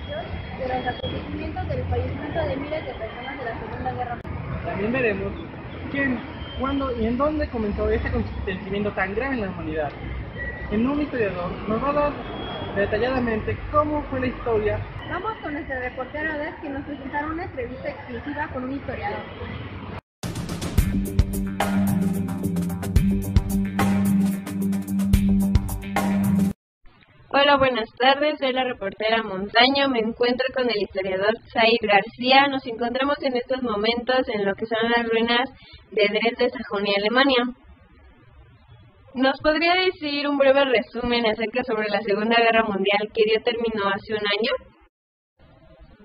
organización de los acontecimientos del fallecimiento de miles de personas de la Segunda Guerra Mundial. También veremos quién, cuándo y en dónde comenzó este acontecimiento tan grave en la humanidad. En un historiador nos va a dar detalladamente cómo fue la historia. Vamos con nuestro reportero Des, que nos presentará una entrevista exclusiva con un historiador. Hola, buenas tardes, soy la reportera Montaño, me encuentro con el historiador Zaid García. Nos encontramos en estos momentos en lo que son las ruinas de Dresde, Sajonia, Alemania. ¿Nos podría decir un breve resumen acerca sobre la Segunda Guerra Mundial que dio término hace un año?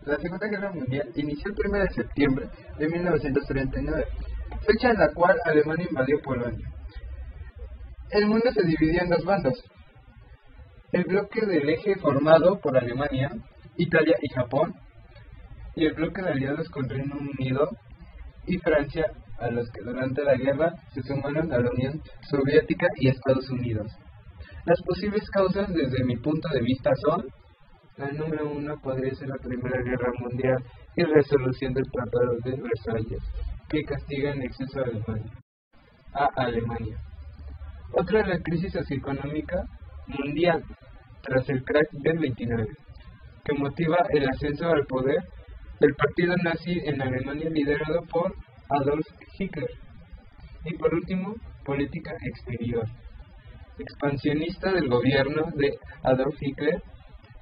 La Segunda Guerra Mundial inició el 1 de septiembre de 1939, fecha en la cual Alemania invadió Polonia. El mundo se dividió en dos bandos. El bloque del eje formado por Alemania, Italia y Japón, y el bloque de aliados con Reino Unido y Francia, a los que durante la guerra se sumaron a la Unión Soviética y Estados Unidos. Las posibles causas desde mi punto de vista son: la número 1 podría ser la Primera Guerra Mundial y resolución del Tratado de Versalles, que castiga en exceso a Alemania. Otra es la crisis socioeconómica mundial tras el crack del 29, que motiva el ascenso al poder del partido nazi en Alemania liderado por Adolf Hitler. Y por último, política exterior expansionista del gobierno de Adolf Hitler,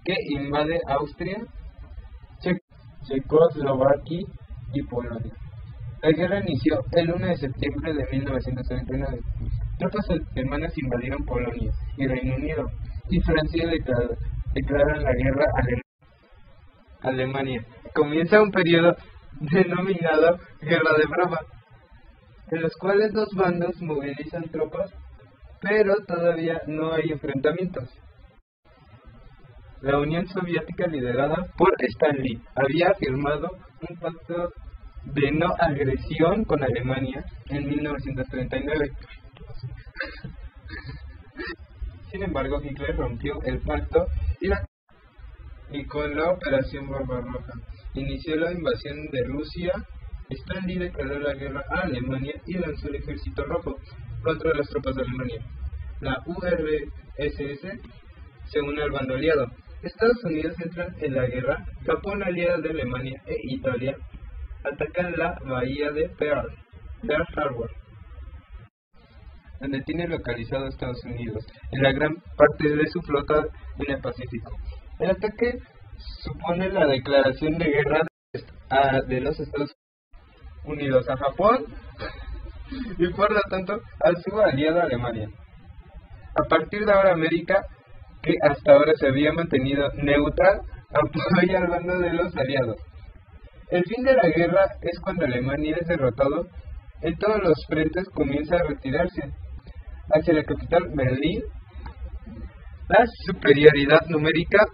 que invade Austria, Checoslovaquia y Polonia. La guerra inició el 1 de septiembre de 1939. Tropas alemanas invadieron Polonia y Reino Unido, y Francia declara la guerra a Alemania. Comienza un periodo denominado Guerra de Brava, en los cuales dos bandos movilizan tropas, pero todavía no hay enfrentamientos. La Unión Soviética, liderada por Stalin, había firmado un pacto de no agresión con Alemania en 1939. Sin embargo, Hitler rompió el pacto y con la Operación Barbarroja inició la invasión de Rusia. Stalin declaró la guerra a Alemania y lanzó el Ejército Rojo contra las tropas de Alemania. La URSS se une al bando aliado. Estados Unidos entran en la guerra. Japón, aliado de Alemania, e Italia atacan la bahía de Pearl Harbor, donde tiene localizado Estados Unidos en la gran parte de su flota en el Pacífico. El ataque supone la declaración de guerra de los Estados Unidos a Japón y por lo tanto a su aliado Alemania. A partir de ahora, América, que hasta ahora se había mantenido neutral, apoya al bando de los aliados. El fin de la guerra es cuando Alemania es derrotado en todos los frentes, comienza a retirarse hacia la capital Berlín. La superioridad numérica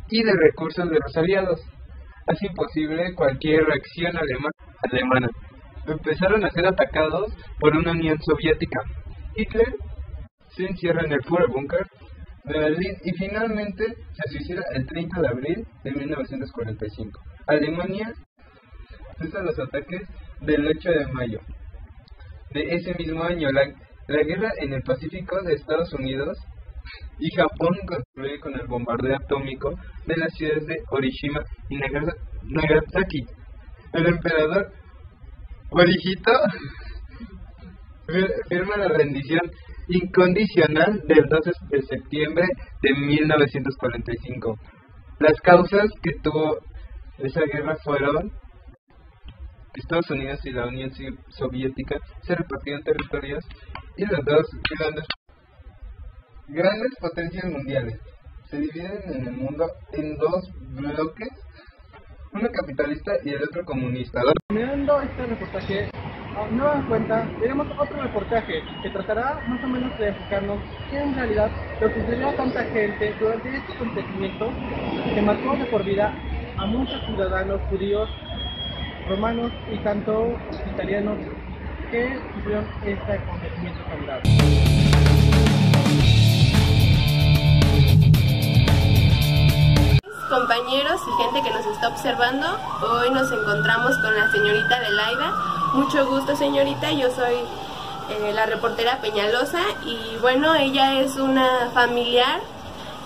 y de recursos de los aliados hace imposible cualquier reacción alemana. Empezaron a ser atacados por una Unión Soviética. Hitler se encierra en el Führerbunker de Berlín y finalmente se suicida el 30 de abril de 1945. Alemania cesa los ataques del 8 de mayo de ese mismo año. La guerra en el Pacífico de Estados Unidos y Japón concluye con el bombardeo atómico de las ciudades de Hiroshima y Nagasaki. El emperador Hirohito firma la rendición incondicional del 12 de septiembre de 1945. Las causas que tuvo esa guerra fueron: Estados Unidos y la Unión Soviética se repartieron territorios y las dos grandes potencias mundiales se dividen en el mundo en dos bloques, uno capitalista y el otro comunista. Terminando este reportaje, a nueva cuenta, tenemos otro reportaje que tratará más o menos de enfocarnos que en realidad lo que sucedió a tanta gente durante este acontecimiento que marcó de por vida a muchos ciudadanos judíos, romanos y tanto italianos que sufrieron este acontecimiento tan grave. compañeros y gente que nos está observando. Hoy nos encontramos con la señorita Adelaida. Mucho gusto, señorita, yo soy la reportera Peñalosa y bueno, ella es una familiar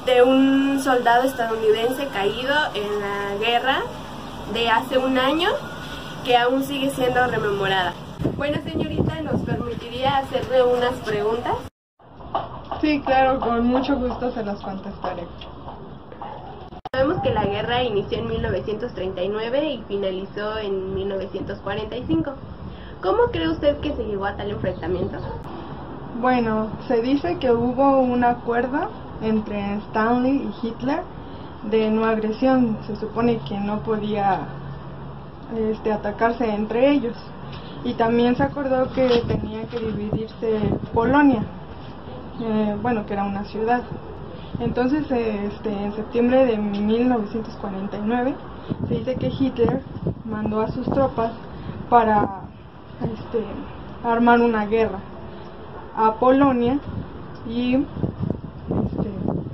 de un soldado estadounidense caído en la guerra de hace un año, que aún sigue siendo rememorada. Bueno, señorita, ¿nos permitiría hacerle unas preguntas? Sí, claro, con mucho gusto se las contestaré. Sabemos que la guerra inició en 1939 y finalizó en 1945. ¿Cómo cree usted que se llegó a tal enfrentamiento? Bueno, se dice que hubo un acuerdo entre Stanley y Hitler de no agresión. Se supone que no podía atacarse entre ellos. Y también se acordó que tenía que dividirse Polonia, que era una ciudad. Entonces, en septiembre de 1949, se dice que Hitler mandó a sus tropas para armar una guerra a Polonia y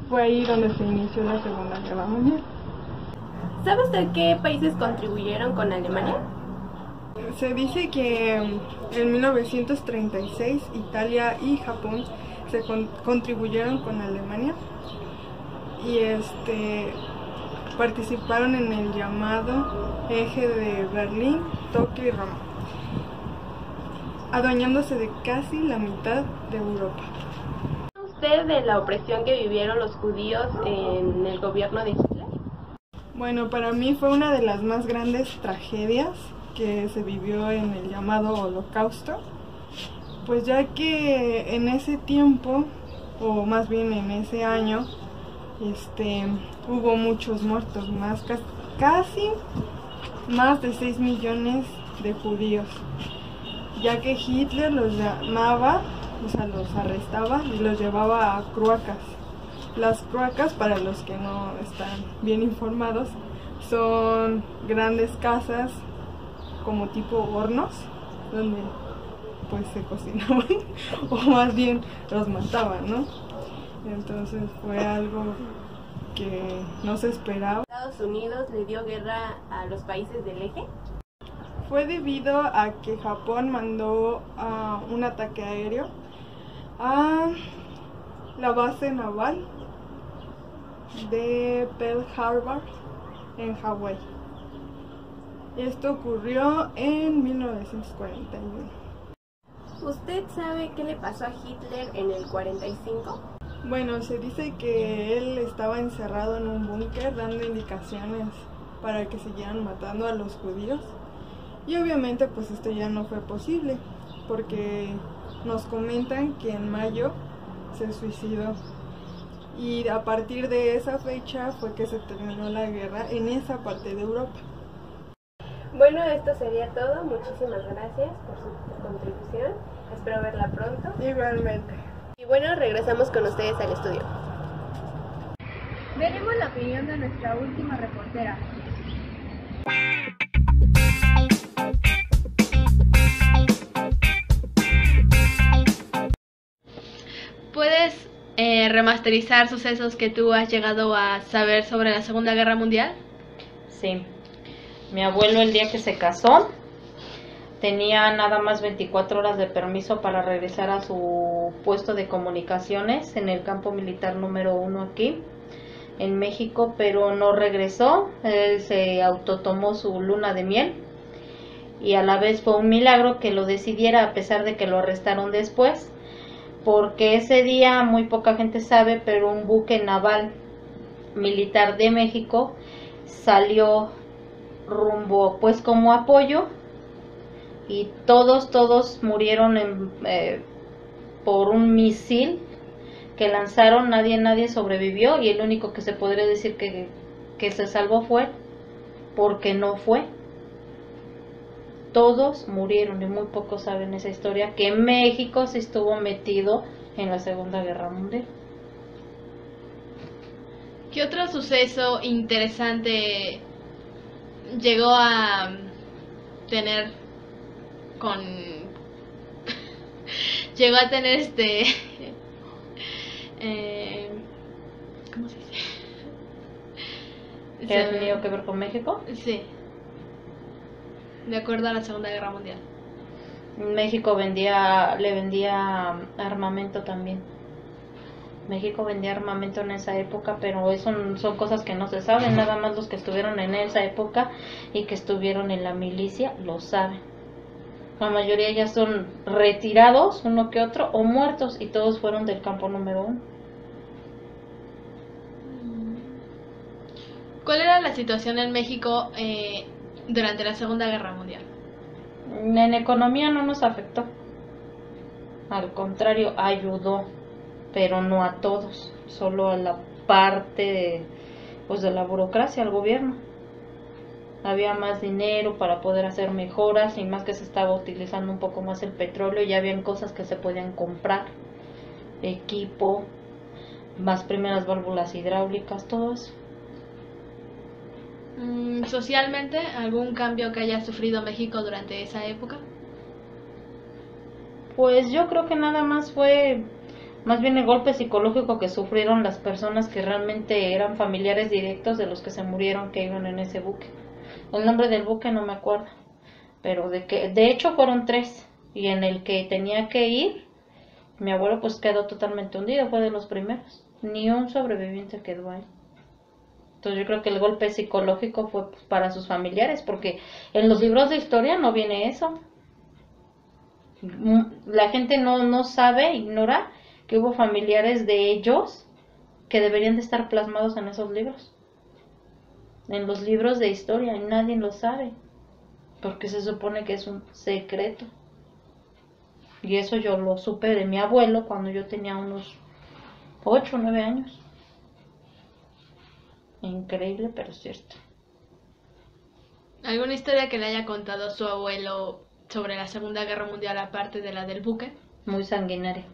fue ahí donde se inició la Segunda Guerra Mundial. ¿Sabe usted qué países contribuyeron con Alemania? Se dice que en 1936 Italia y Japón se contribuyeron con Alemania y participaron en el llamado eje de Berlín, Tokio y Roma, adueñándose de casi la mitad de Europa. ¿Usted de la opresión que vivieron los judíos en el gobierno de Hitler? Bueno, para mí fue una de las más grandes tragedias que se vivió en el llamado Holocausto, pues ya que en ese tiempo, o más bien en ese año, hubo muchos muertos, casi más de 6 millones de judíos, ya que Hitler los llamaba, los arrestaba y los llevaba a cloacas. Las cloacas, para los que no están bien informados, son grandes casas como tipo hornos, donde pues se cocinaban, o más bien los mataban, ¿no? Entonces fue algo que no se esperaba. ¿Estados Unidos le dio guerra a los países del eje? Fue debido a que Japón mandó un ataque aéreo a la base naval de Pearl Harbor en Hawái. Esto ocurrió en 1941. ¿Usted sabe qué le pasó a Hitler en el 45? Bueno, se dice que él estaba encerrado en un búnker dando indicaciones para que siguieran matando a los judíos. Y obviamente pues esto ya no fue posible, porque nos comentan que en mayo se suicidó. Y a partir de esa fecha fue que se terminó la guerra en esa parte de Europa. Bueno, esto sería todo. Muchísimas gracias por su contribución. Espero verla pronto. Igualmente. Y bueno, regresamos con ustedes al estudio. Veremos la opinión de nuestra última reportera. ¿Puedes remasterizar sucesos que tú has llegado a saber sobre la Segunda Guerra Mundial? Sí. Mi abuelo, el día que se casó, tenía nada más 24 horas de permiso para regresar a su puesto de comunicaciones en el campo militar número 1 aquí en México, pero no regresó. Él se autotomó su luna de miel y a la vez fue un milagro que lo decidiera, a pesar de que lo arrestaron después, porque ese día, muy poca gente sabe, pero un buque naval militar de México salió rumbo pues como apoyo y todos murieron por un misil que lanzaron. Nadie sobrevivió y el único que se podría decir que se salvó fue porque no fue. Todos murieron y muy pocos saben esa historia, que México se estuvo metido en la Segunda Guerra Mundial. ¿Qué otro suceso interesante llegó a tener llegó a tener ¿cómo se dice? ¿Qué ha tenido que ver con México? Sí. De acuerdo a la Segunda Guerra Mundial. México le vendía armamento también. México vendía armamento en esa época, pero eso son cosas que no se saben, nada más los que estuvieron en esa época y que estuvieron en la milicia lo saben. La mayoría ya son retirados, uno que otro, o muertos, y todos fueron del campo número 1. ¿Cuál era la situación en México durante la Segunda Guerra Mundial? En economía no nos afectó, al contrario, ayudó, pero no a todos, solo a la parte de la burocracia, al gobierno. Había más dinero para poder hacer mejoras, y más que se estaba utilizando un poco más el petróleo, ya habían cosas que se podían comprar, equipo, más primeras válvulas hidráulicas, todo eso. Socialmente, ¿algún cambio que haya sufrido México durante esa época? Pues yo creo que nada más fue más bien el golpe psicológico que sufrieron las personas que realmente eran familiares directos de los que se murieron, que iban en ese buque. El nombre del buque no me acuerdo, pero de hecho fueron 3, y en el que tenía que ir mi abuelo pues quedó totalmente hundido, fue de los primeros, ni un sobreviviente quedó ahí. Entonces yo creo que el golpe psicológico fue para sus familiares, porque en los libros de historia no viene eso. La gente no sabe, ignora que hubo familiares de ellos que deberían de estar plasmados en esos libros, en los libros de historia, y nadie lo sabe, porque se supone que es un secreto. Y eso yo lo supe de mi abuelo cuando yo tenía unos 8 o 9 años. Increíble, pero cierto. ¿Alguna historia que le haya contado su abuelo sobre la Segunda Guerra Mundial aparte de la del buque? Muy sanguinaria.